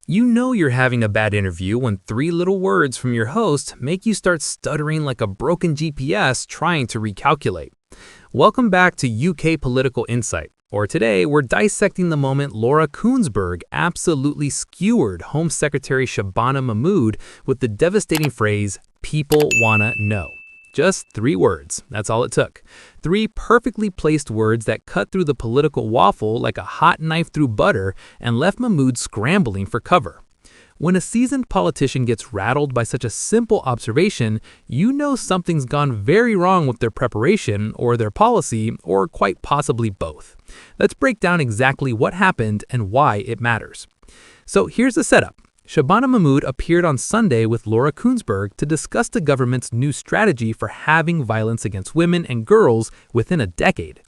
You know you're having a bad interview when three little words from your host make you start stuttering like a broken GPS trying to recalculate. Welcome back to UK Political Insight, or today we're dissecting the moment Laura Kuenssberg absolutely skewered Home Secretary Shabana Mahmood with the devastating phrase, "People wanna know." Just three words, that's all it took. Three perfectly placed words that cut through the political waffle like a hot knife through butter and left Mahmood scrambling for cover. When a seasoned politician gets rattled by such a simple observation, you know something's gone very wrong with their preparation or their policy, or quite possibly both. Let's break down exactly what happened and why it matters. So here's the setup. Shabana Mahmood appeared on Sunday with Laura Kuenssberg to discuss the government's new strategy for halving violence against women and girls within a decade.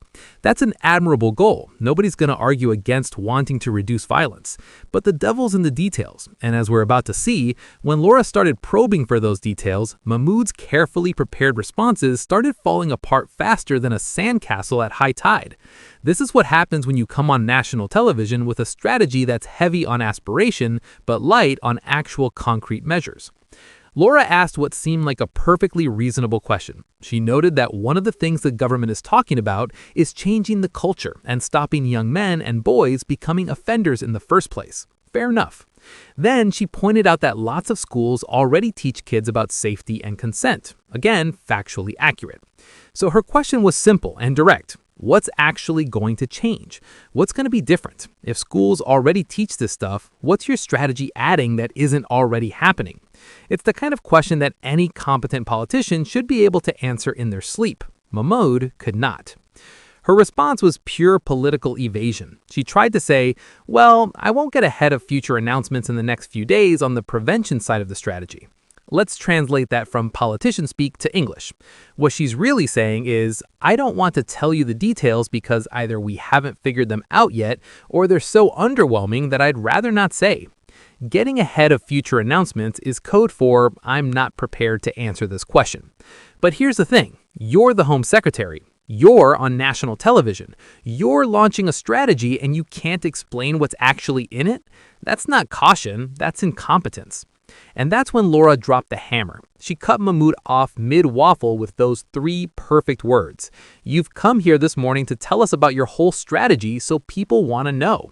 That's an admirable goal. Nobody's going to argue against wanting to reduce violence. But the devil's in the details. And as we're about to see, when Laura started probing for those details, Mahmood's carefully prepared responses started falling apart faster than a sandcastle at high tide. This is what happens when you come on national television with a strategy that's heavy on aspiration, but light on actual concrete measures. Laura asked what seemed like a perfectly reasonable question. She noted that one of the things the government is talking about is changing the culture and stopping young men and boys becoming offenders in the first place. Fair enough. Then she pointed out that lots of schools already teach kids about safety and consent. Again, factually accurate. So her question was simple and direct. What's actually going to change? What's going to be different? If schools already teach this stuff, what's your strategy adding that isn't already happening? It's the kind of question that any competent politician should be able to answer in their sleep. Mahmood could not. Her response was pure political evasion. She tried to say, well, I won't get ahead of future announcements in the next few days on the prevention side of the strategy. Let's translate that from politician speak to English. What she's really saying is, I don't want to tell you the details because either we haven't figured them out yet, or they're so underwhelming that I'd rather not say. Getting ahead of future announcements is code for, I'm not prepared to answer this question. But here's the thing, you're the Home Secretary. You're on national television. You're launching a strategy and you can't explain what's actually in it? That's not caution, that's incompetence. And that's when Laura dropped the hammer. She cut Mahmood off mid-waffle with those three perfect words. You've come here this morning to tell us about your whole strategy, so people want to know.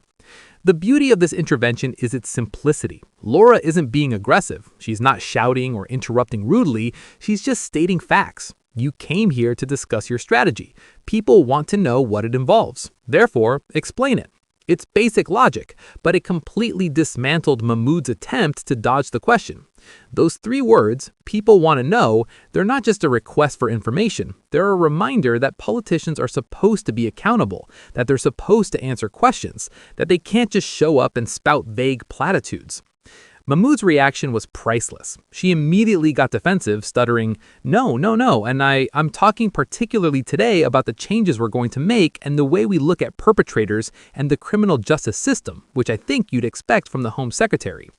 The beauty of this intervention is its simplicity. Laura isn't being aggressive. She's not shouting or interrupting rudely. She's just stating facts. You came here to discuss your strategy. People want to know what it involves. Therefore, explain it. It's basic logic, but it completely dismantled Mahmood's attempt to dodge the question. Those three words, people want to know, they're not just a request for information. They're a reminder that politicians are supposed to be accountable, that they're supposed to answer questions, that they can't just show up and spout vague platitudes. Mahmood's reaction was priceless. She immediately got defensive, stuttering, no, and I'm talking particularly today about the changes we're going to make and the way we look at perpetrators and the criminal justice system, which I think you'd expect from the Home Secretary.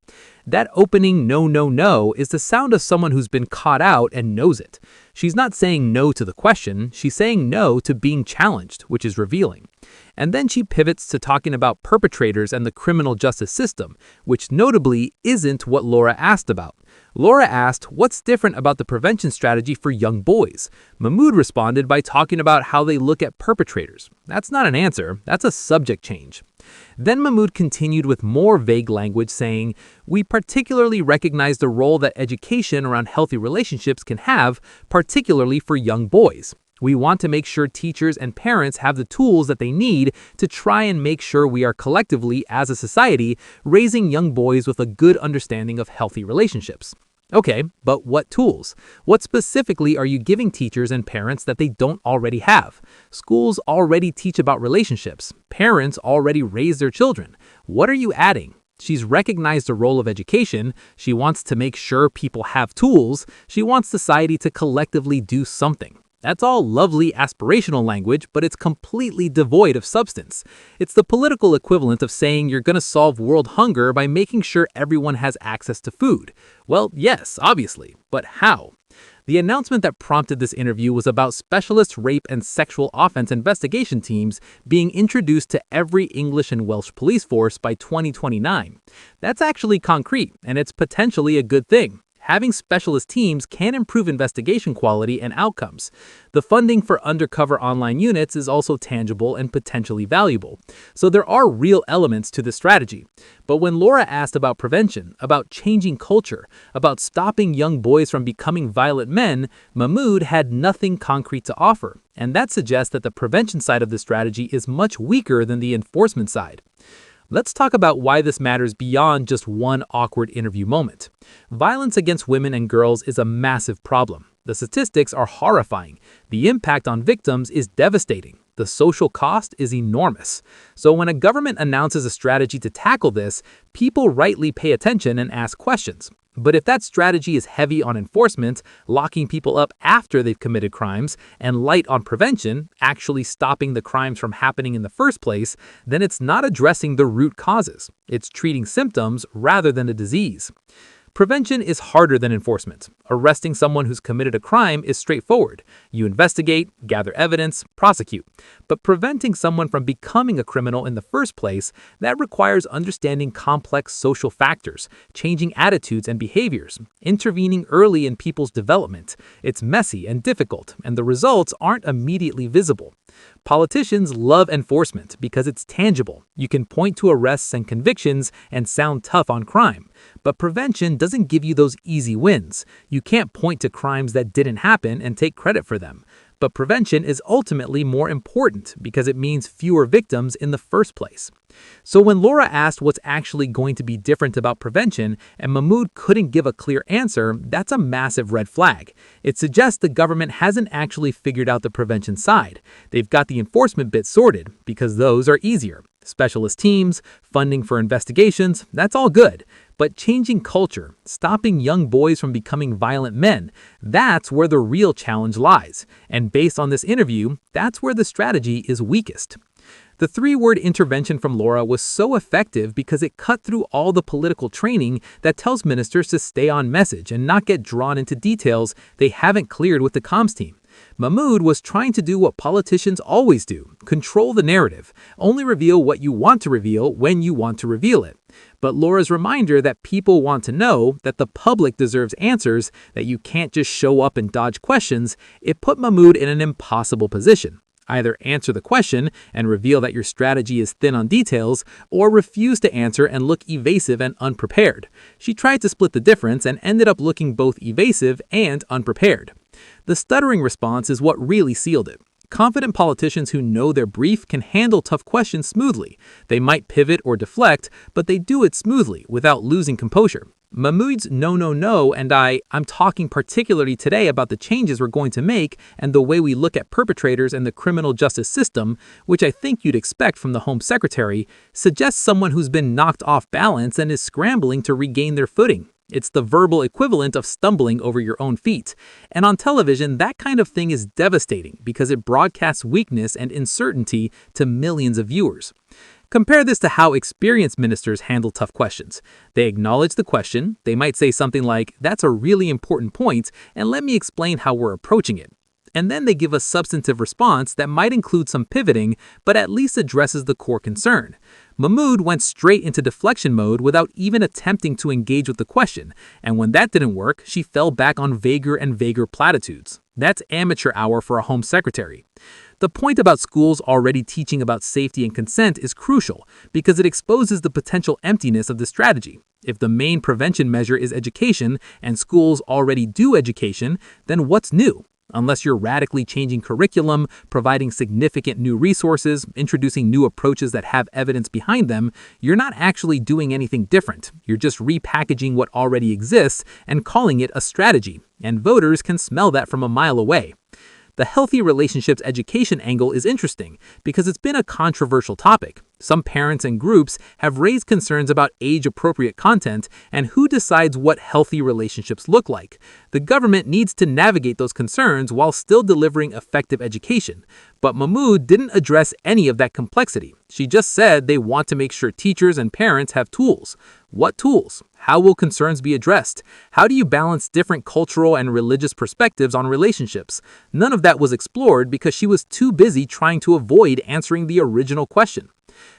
That opening no is the sound of someone who's been caught out and knows it. She's not saying no to the question, she's saying no to being challenged, which is revealing. And then she pivots to talking about perpetrators and the criminal justice system, which notably isn't what Laura asked about. Laura asked, what's different about the prevention strategy for young boys? Mahmood responded by talking about how they look at perpetrators. That's not an answer, that's a subject change. Then Mahmood continued with more vague language saying, we particularly recognize the role that education around healthy relationships can have, particularly for young boys. We want to make sure teachers and parents have the tools that they need to try and make sure we are collectively, as a society, raising young boys with a good understanding of healthy relationships. Okay, but what tools? What specifically are you giving teachers and parents that they don't already have? Schools already teach about relationships. Parents already raise their children. What are you adding? She's recognized the role of education. She wants to make sure people have tools. She wants society to collectively do something. That's all lovely aspirational language, but it's completely devoid of substance. It's the political equivalent of saying you're going to solve world hunger by making sure everyone has access to food. Well, yes, obviously, but how? The announcement that prompted this interview was about specialist rape and sexual offense investigation teams being introduced to every English and Welsh police force by 2029. That's actually concrete, and it's potentially a good thing. Having specialist teams can improve investigation quality and outcomes. The funding for undercover online units is also tangible and potentially valuable. So there are real elements to the strategy. But when Laura asked about prevention, about changing culture, about stopping young boys from becoming violent men, Mahmood had nothing concrete to offer. And that suggests that the prevention side of the strategy is much weaker than the enforcement side. Let's talk about why this matters beyond just one awkward interview moment. Violence against women and girls is a massive problem. The statistics are horrifying. The impact on victims is devastating. The social cost is enormous. So when a government announces a strategy to tackle this, people rightly pay attention and ask questions. But if that strategy is heavy on enforcement, locking people up after they've committed crimes, and light on prevention, actually stopping the crimes from happening in the first place, then it's not addressing the root causes. It's treating symptoms rather than a disease. Prevention is harder than enforcement. Arresting someone who's committed a crime is straightforward. You investigate, gather evidence, prosecute. But preventing someone from becoming a criminal in the first place, that requires understanding complex social factors, changing attitudes and behaviors, intervening early in people's development. It's messy and difficult, and the results aren't immediately visible. Politicians love enforcement because it's tangible. You can point to arrests and convictions and sound tough on crime. But prevention doesn't give you those easy wins. You can't point to crimes that didn't happen and take credit for them. But prevention is ultimately more important because it means fewer victims in the first place. So when Laura asked what's actually going to be different about prevention and Mahmood couldn't give a clear answer, that's a massive red flag. It suggests the government hasn't actually figured out the prevention side. They've got the enforcement bit sorted because those are easier. Specialist teams, funding for investigations, that's all good. But changing culture, stopping young boys from becoming violent men, that's where the real challenge lies. And based on this interview, that's where the strategy is weakest. The three-word intervention from Laura was so effective because it cut through all the political training that tells ministers to stay on message and not get drawn into details they haven't cleared with the comms team. Mahmood was trying to do what politicians always do, control the narrative, only reveal what you want to reveal when you want to reveal it. But Laura's reminder that people want to know, that the public deserves answers, that you can't just show up and dodge questions, it put Mahmood in an impossible position. Either answer the question and reveal that your strategy is thin on details, or refuse to answer and look evasive and unprepared. She tried to split the difference and ended up looking both evasive and unprepared. The stuttering response is what really sealed it. Confident politicians who know their brief can handle tough questions smoothly. They might pivot or deflect, but they do it smoothly without losing composure. Mahmood's no, and I'm talking particularly today about the changes we're going to make and the way we look at perpetrators and the criminal justice system, which I think you'd expect from the Home Secretary, suggests someone who's been knocked off balance and is scrambling to regain their footing. It's the verbal equivalent of stumbling over your own feet. And on television, that kind of thing is devastating because it broadcasts weakness and uncertainty to millions of viewers. Compare this to how experienced ministers handle tough questions. They acknowledge the question, they might say something like, "That's a really important point, and let me explain how we're approaching it." And then they give a substantive response that might include some pivoting, but at least addresses the core concern. Mahmood went straight into deflection mode without even attempting to engage with the question, and when that didn't work, she fell back on vaguer and vaguer platitudes. That's amateur hour for a Home Secretary. The point about schools already teaching about safety and consent is crucial because it exposes the potential emptiness of the strategy. If the main prevention measure is education and schools already do education, then what's new? Unless you're radically changing curriculum, providing significant new resources, introducing new approaches that have evidence behind them, you're not actually doing anything different. You're just repackaging what already exists and calling it a strategy, and voters can smell that from a mile away. The healthy relationships education angle is interesting because it's been a controversial topic. Some parents and groups have raised concerns about age-appropriate content and who decides what healthy relationships look like. The government needs to navigate those concerns while still delivering effective education. But Mahmood didn't address any of that complexity. She just said they want to make sure teachers and parents have tools. What tools? How will concerns be addressed? How do you balance different cultural and religious perspectives on relationships? None of that was explored because she was too busy trying to avoid answering the original question.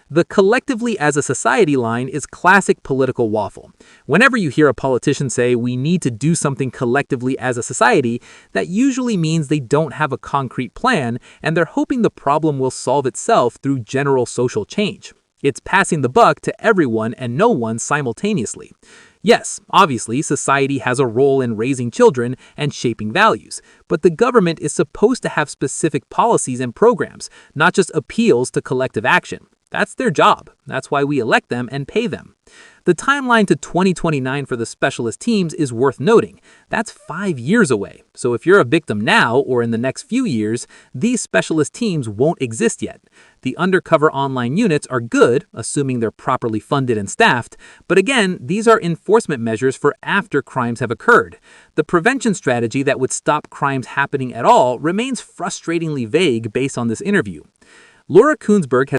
The collectively as a society line is classic political waffle. Whenever you hear a politician say we need to do something collectively as a society, that usually means they don't have a concrete plan and they're hoping the problem will solve itself through general social change. It's passing the buck to everyone and no one simultaneously. Yes, obviously, society has a role in raising children and shaping values, but the government is supposed to have specific policies and programs, not just appeals to collective action. That's their job. That's why we elect them and pay them. The timeline to 2029 for the specialist teams is worth noting. That's 5 years away. So if you're a victim now or in the next few years, these specialist teams won't exist yet. The undercover online units are good, assuming they're properly funded and staffed, but again, these are enforcement measures for after crimes have occurred. The prevention strategy that would stop crimes happening at all remains frustratingly vague based on this interview. Laura Kuenssberg has